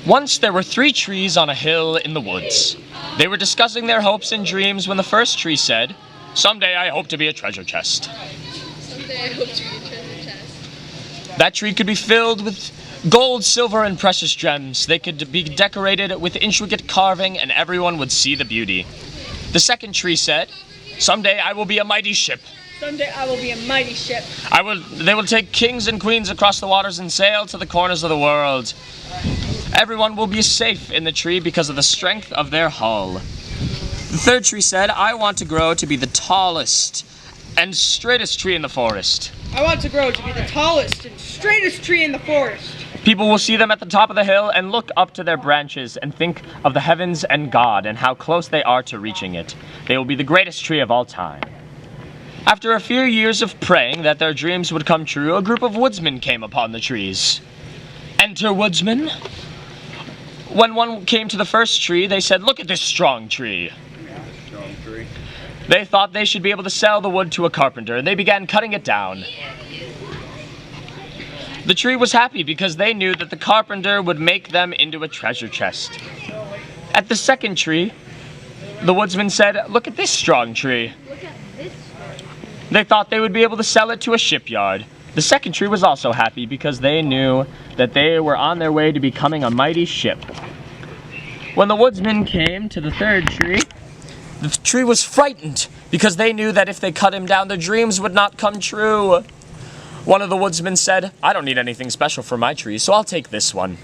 Once there were 3 trees on a hill in the woods. They were discussing their hopes and dreams when the first tree said, "Someday I hope to be a treasure chest." Someday I hope to be a treasure chest. That tree could be filled with gold, silver, and precious gems. They could be decorated with intricate carving, and everyone would see the beauty. The second tree said, "Someday I will be a mighty ship. Someday I will be a mighty ship. They will take kings and queens across the waters and sail to the corners of the world. Everyone will be safe in the tree because of the strength of their hull." The third tree said, "I want to grow to be the tallest and straightest tree in the forest. I want to grow to be the tallest and straightest tree in the forest. People will see them at the top of the hill and look up to their branches and think of the heavens and God and how close they are to reaching it. They will be the greatest tree of all time." After a few years of praying that their dreams would come true, a group of woodsmen came upon the trees. Enter woodsmen. When one came to the first tree, they said, "Look at this strong tree." Strong tree. They thought they should be able to sell the wood to a carpenter. They began cutting it down. The tree was happy because they knew that the carpenter would make them into a treasure chest. At the second tree, the woodsman said, "Look at this strong tree." Look at this. They thought they would be able to sell it to a shipyard. The second tree was also happy because they knew that they were on their way to becoming a mighty ship. When the woodsman came to the third tree, the tree was frightened because they knew that if they cut him down, their dreams would not come true. One of the woodsmen said, "I don't need anything special for my tree, so I'll take this one."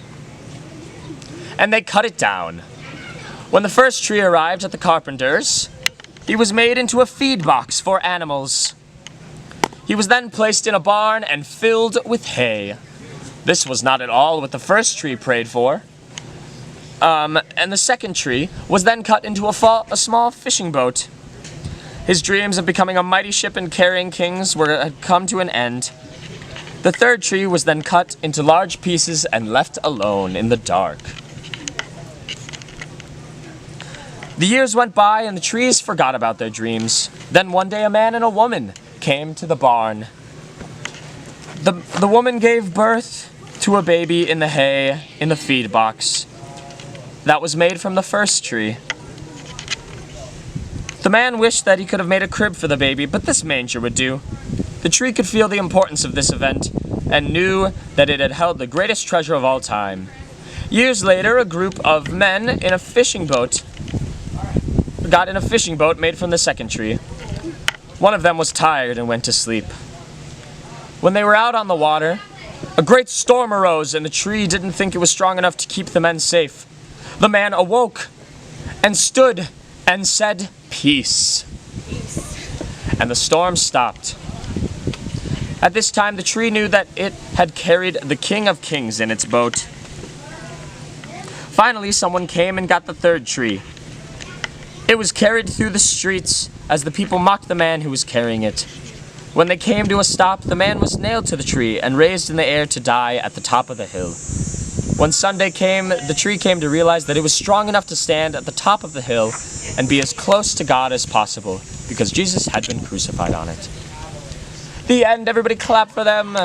And they cut it down. When the first tree arrived at the carpenter's, he was made into a feed box for animals. He was then placed in a barn and filled with hay. This was not at all what the first tree prayed for. And the second tree was then cut into a small fishing boat. His dreams of becoming a mighty ship and carrying kings had come to an end. The third tree was then cut into large pieces and left alone in the dark. The years went by and the trees forgot about their dreams. Then one day a man and a woman came to the barn. The woman gave birth to a baby in the hay in the feed box that was made from the first tree. The man wished that he could have made a crib for the baby, but this manger would do. The tree could feel the importance of this event and knew that it had held the greatest treasure of all time. Years later, a group of men got in a fishing boat made from the second tree. One of them was tired and went to sleep. When they were out on the water, a great storm arose and the tree didn't think it was strong enough to keep the men safe. The man awoke and stood and said, "Peace." And the storm stopped. At this time, the tree knew that it had carried the King of Kings in its boat. Finally, someone came and got the third tree. It was carried through the streets as the people mocked the man who was carrying it. When they came to a stop, the man was nailed to the tree and raised in the air to die at the top of the hill. When Sunday came, the tree came to realize that it was strong enough to stand at the top of the hill and be as close to God as possible because Jesus had been crucified on it. The end. Everybody clap for them.